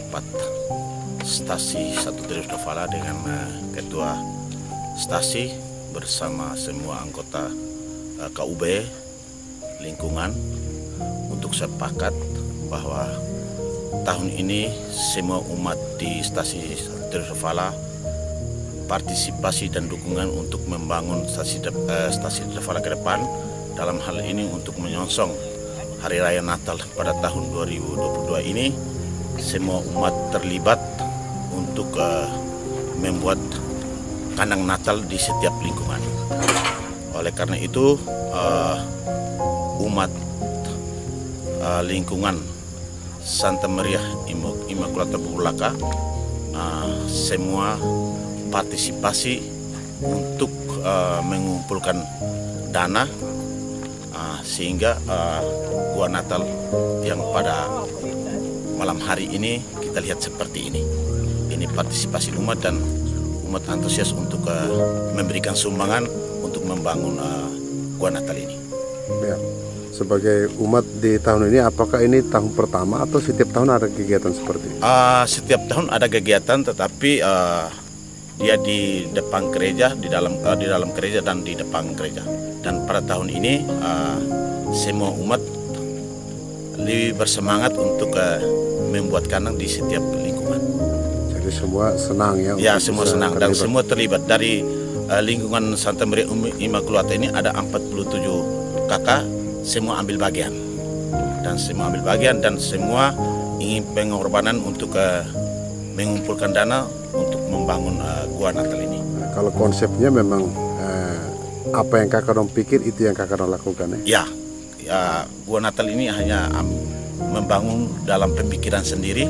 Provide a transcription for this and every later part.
rapat stasi 1 Desa Dafala dengan ketua stasi bersama semua anggota KUB lingkungan untuk sepakat bahwa tahun ini semua umat di stasi 1 Desa Dafala partisipasi dan dukungan untuk membangun stasi Dafala ke depan, dalam hal ini untuk menyongsong Hari Raya Natal pada tahun 2022 ini. Semua umat terlibat untuk membuat kandang Natal di setiap lingkungan. Oleh karena itu umat lingkungan Santa Maria Immaculata Bubulaka semua partisipasi untuk mengumpulkan dana sehingga gua Natal yang pada malam hari ini kita lihat seperti ini. Ini partisipasi umat dan umat antusias untuk memberikan sumbangan untuk membangun gua Natal ini. Ya. Sebagai umat di tahun ini, apakah ini tahun pertama atau setiap tahun ada kegiatan seperti ini? Setiap tahun ada kegiatan, tetapi dia di depan gereja, di dalam gereja dan di depan gereja. Dan pada tahun ini semua umat lebih bersemangat untuk membuat kandang di setiap lingkungan. Jadi semua senang ya? Ya, semua senang dan semua terlibat. Dari lingkungan Santa Maria Immaculata ini ada 47 kakak, semua ambil bagian. Dan semua ingin pengorbanan untuk mengumpulkan dana untuk membangun gua Natal ini. Nah, kalau konsepnya memang apa yang kakak dong pikir itu yang kakak dong lakukan ya? Ya, gua Natal ini hanya membangun dalam pemikiran sendiri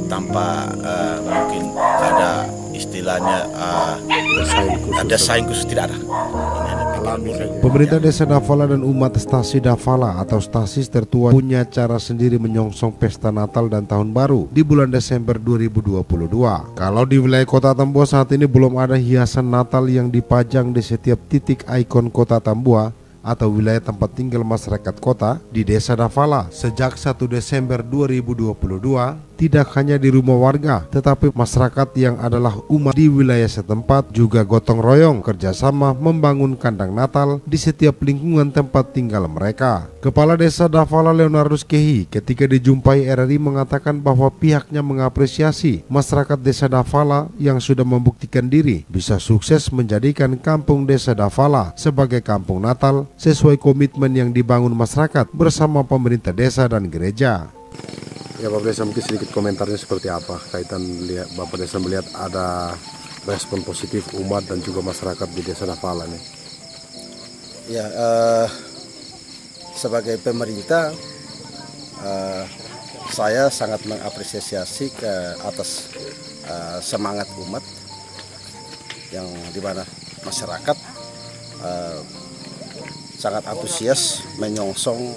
tanpa mungkin ada istilahnya desain khusus tidak ada. Pemerintah Desa Dafala dan umat stasi Dafala atau stasis tertua punya cara sendiri menyongsong pesta Natal dan Tahun Baru di bulan Desember 2022. Kalau di wilayah Kota Tambua saat ini belum ada hiasan Natal yang dipajang di setiap titik ikon Kota Tambua atau wilayah tempat tinggal masyarakat kota, di Desa Dafala sejak 1 Desember 2022 tidak hanya di rumah warga, tetapi masyarakat yang adalah umat di wilayah setempat juga gotong royong kerjasama membangun kandang Natal di setiap lingkungan tempat tinggal mereka. Kepala Desa Dafala Leonardus Kehi ketika dijumpai RRI mengatakan bahwa pihaknya mengapresiasi masyarakat Desa Dafala yang sudah membuktikan diri bisa sukses menjadikan kampung Desa Dafala sebagai kampung Natal sesuai komitmen yang dibangun masyarakat bersama pemerintah desa dan gereja. Ya, Bapak Desa, mungkin sedikit komentarnya seperti apa kaitan Bapak Desa melihat ada respon positif umat dan juga masyarakat di Desa Dafala nih? Ya, sebagai pemerintah saya sangat mengapresiasi atas semangat umat yang dimana masyarakat sangat antusias menyongsong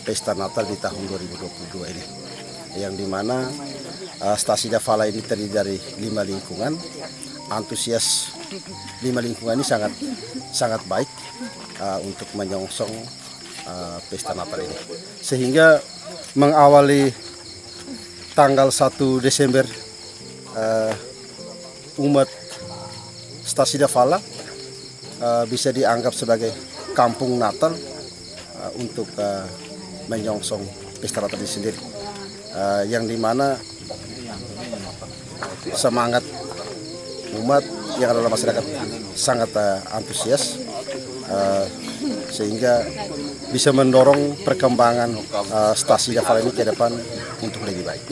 pesta Natal di tahun 2022 ini, yang dimana stasi Dafala ini terdiri dari 5 lingkungan. Antusias 5 lingkungan ini sangat baik untuk menyongsong pesta Natal ini, sehingga mengawali tanggal 1 Desember umat stasi Dafala bisa dianggap sebagai kampung Natal untuk menyongsong pesta Natal ini sendiri, yang dimana semangat umat yang adalah masyarakat sangat antusias, sehingga bisa mendorong perkembangan stasi Dafala ini ke depan untuk lebih baik.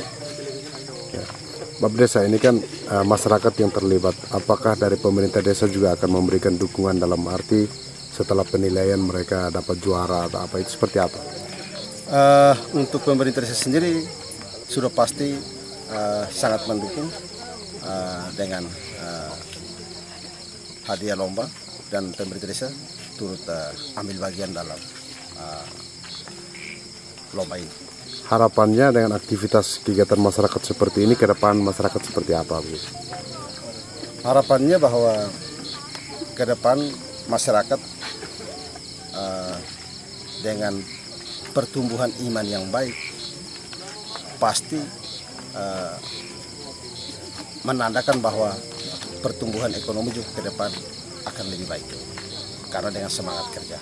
Bapak Desa, ini kan masyarakat yang terlibat, apakah dari pemerintah desa juga akan memberikan dukungan dalam arti setelah penilaian mereka dapat juara atau apa, itu seperti apa? Untuk pemerintah desa sendiri sudah pasti sangat mendukung dengan hadiah lomba, dan pemerintah desa turut ambil bagian dalam lomba ini. Harapannya dengan aktivitas kegiatan masyarakat seperti ini ke depan masyarakat seperti apa, Bu? Harapannya bahwa ke depan masyarakat dengan pertumbuhan iman yang baik pasti menandakan bahwa pertumbuhan ekonomi juga ke depan akan lebih baik karena dengan semangat kerja.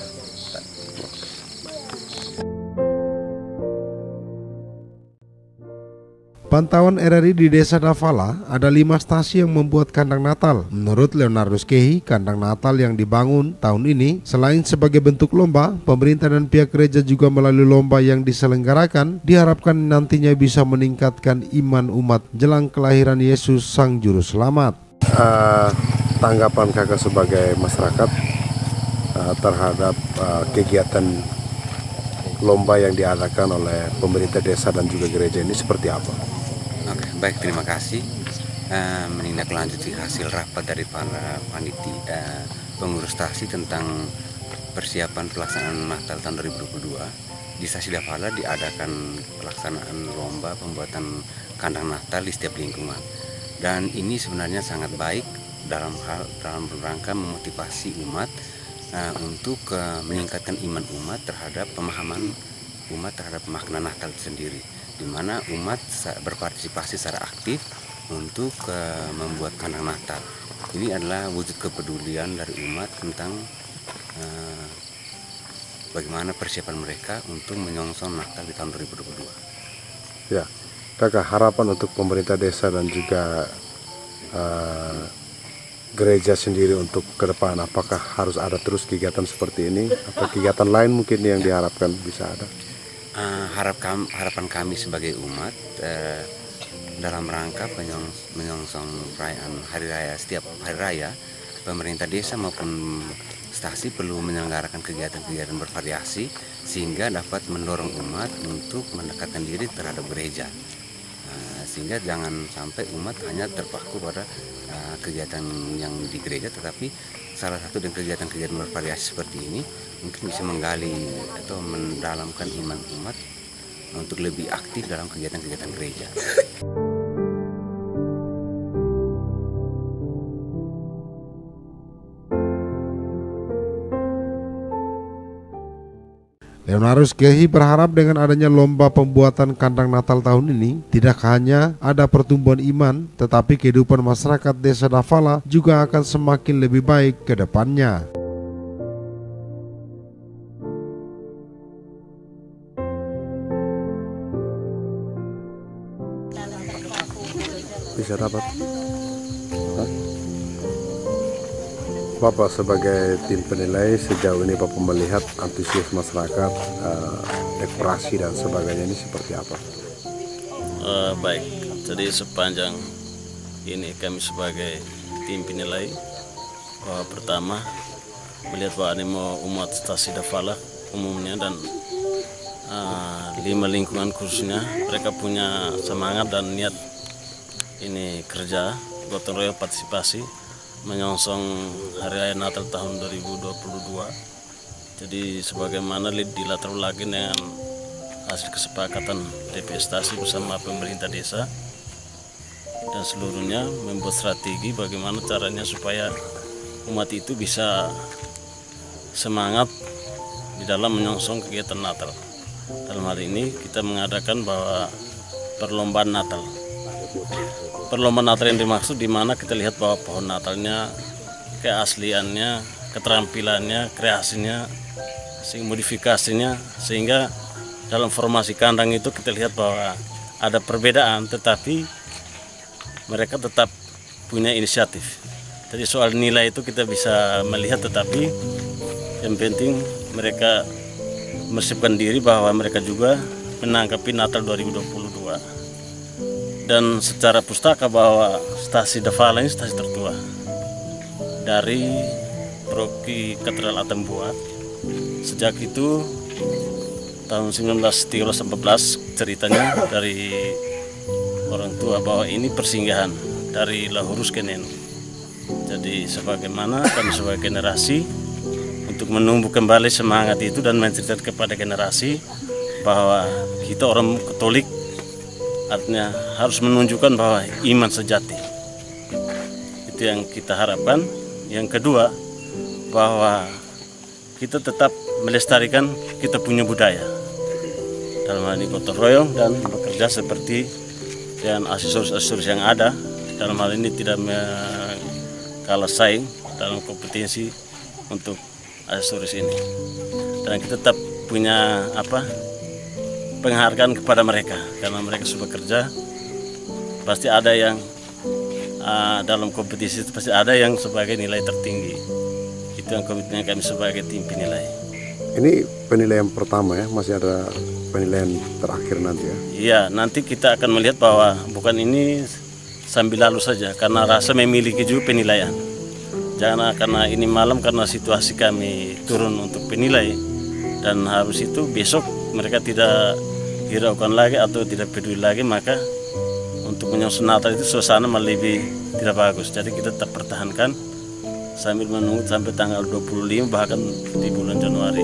Pantauan RRI di Desa Dafala, ada 5 stasi yang membuat kandang Natal. Menurut Leonardus Kehi, kandang Natal yang dibangun tahun ini selain sebagai bentuk lomba, pemerintah dan pihak gereja juga melalui lomba yang diselenggarakan diharapkan nantinya bisa meningkatkan iman umat jelang kelahiran Yesus Sang Juru Selamat. Tanggapan kakak sebagai masyarakat terhadap kegiatan lomba yang diadakan oleh pemerintah desa dan juga gereja ini seperti apa? Oke, baik, terima kasih. Menindaklanjuti hasil rapat dari para panitia pengurus stasi tentang persiapan pelaksanaan Natal tahun 2022 di Stasi Dafala diadakan pelaksanaan lomba pembuatan kandang Natal di setiap lingkungan, dan ini sebenarnya sangat baik dalam rangka memotivasi umat untuk meningkatkan iman umat terhadap pemahaman umat terhadap makna Natal itu sendiri, di mana umat berpartisipasi secara aktif untuk membuat kandang Natal. Ini adalah wujud kepedulian dari umat tentang bagaimana persiapan mereka untuk menyongsong Natal di tahun 2022. Ya, kakak, harapan untuk pemerintah desa dan juga gereja sendiri untuk ke depan, apakah harus ada terus kegiatan seperti ini atau kegiatan lain mungkin yang diharapkan bisa ada? Harapan kami sebagai umat dalam rangka menyongsong perayaan hari raya, setiap hari raya, pemerintah desa maupun stasi perlu menyelenggarakan kegiatan-kegiatan bervariasi sehingga dapat mendorong umat untuk mendekatkan diri terhadap gereja, sehingga jangan sampai umat hanya terpaku pada kegiatan yang di gereja, tetapi salah satu dari kegiatan-kegiatan bervariasi seperti ini mungkin bisa menggali atau mendalamkan iman umat untuk lebih aktif dalam kegiatan-kegiatan gereja. Leonardus Kehi berharap dengan adanya lomba pembuatan kandang Natal tahun ini tidak hanya ada pertumbuhan iman, tetapi kehidupan masyarakat Desa Dafala juga akan semakin lebih baik ke depannya. Bisa dapat. Bapak sebagai tim penilai, sejauh ini Bapak melihat antusias masyarakat, dekorasi dan sebagainya ini seperti apa? Baik, jadi sepanjang ini kami sebagai tim penilai bahwa pertama melihat bahwa animo umat Stasi Dafala umumnya dan 5 lingkungan khususnya, mereka punya semangat dan niat ini kerja gotong royong partisipasi menyongsong hari raya Natal tahun 2022. Jadi sebagaimana dilatar belakangi dengan hasil kesepakatan DP Stasi bersama pemerintah desa dan seluruhnya membuat strategi bagaimana caranya supaya umat itu bisa semangat di dalam menyongsong kegiatan Natal. Dalam hal ini kita mengadakan bahwa perlombaan Natal. Perlombaan Natal yang dimaksud di mana kita lihat bahwa pohon Natalnya, keasliannya, keterampilannya, kreasinya, modifikasinya, sehingga dalam formasi kandang itu kita lihat bahwa ada perbedaan, tetapi mereka tetap punya inisiatif. Jadi soal nilai itu kita bisa melihat, tetapi yang penting mereka mempersiapkan diri bahwa mereka juga menanggapi Natal 2022. Dan secara pustaka bahwa Stasi Dafala ini stasi tertua dari Paroki Katedral Atambua. Sejak itu tahun 1913-14 ceritanya dari orang tua bahwa ini persinggahan dari Lahurus ke Nenu. Jadi sebagaimana kami sebagai generasi untuk menumbuh kembali semangat itu dan menceritakan kepada generasi bahwa kita orang Katolik artinya harus menunjukkan bahwa iman sejati. Itu yang kita harapkan. Yang kedua, bahwa kita tetap melestarikan kita punya budaya. Dalam hal ini gotong royong dan bekerja seperti dengan aksesoris yang ada. Dalam hal ini tidak kalah saing dalam kompetisi untuk aksesoris ini. Dan kita tetap punya penghargaan kepada mereka karena mereka sudah bekerja. Pasti ada yang dalam kompetisi itu pasti ada yang sebagai nilai tertinggi. Itu yang komitmen kami sebagai tim penilai. Ini penilaian pertama ya, masih ada penilaian terakhir nanti ya? Iya, nanti kita akan melihat bahwa bukan ini sambil lalu saja, karena rasa memiliki juga penilaian. Jangan karena ini malam, karena situasi kami turun untuk penilai, dan harus itu besok mereka tidak hiraukan lagi atau tidak peduli lagi, maka untuk menyongsong Natal itu suasana malah lebih tidak bagus. Jadi kita tetap pertahankan sambil menunggu sampai tanggal 25 bahkan di bulan Januari.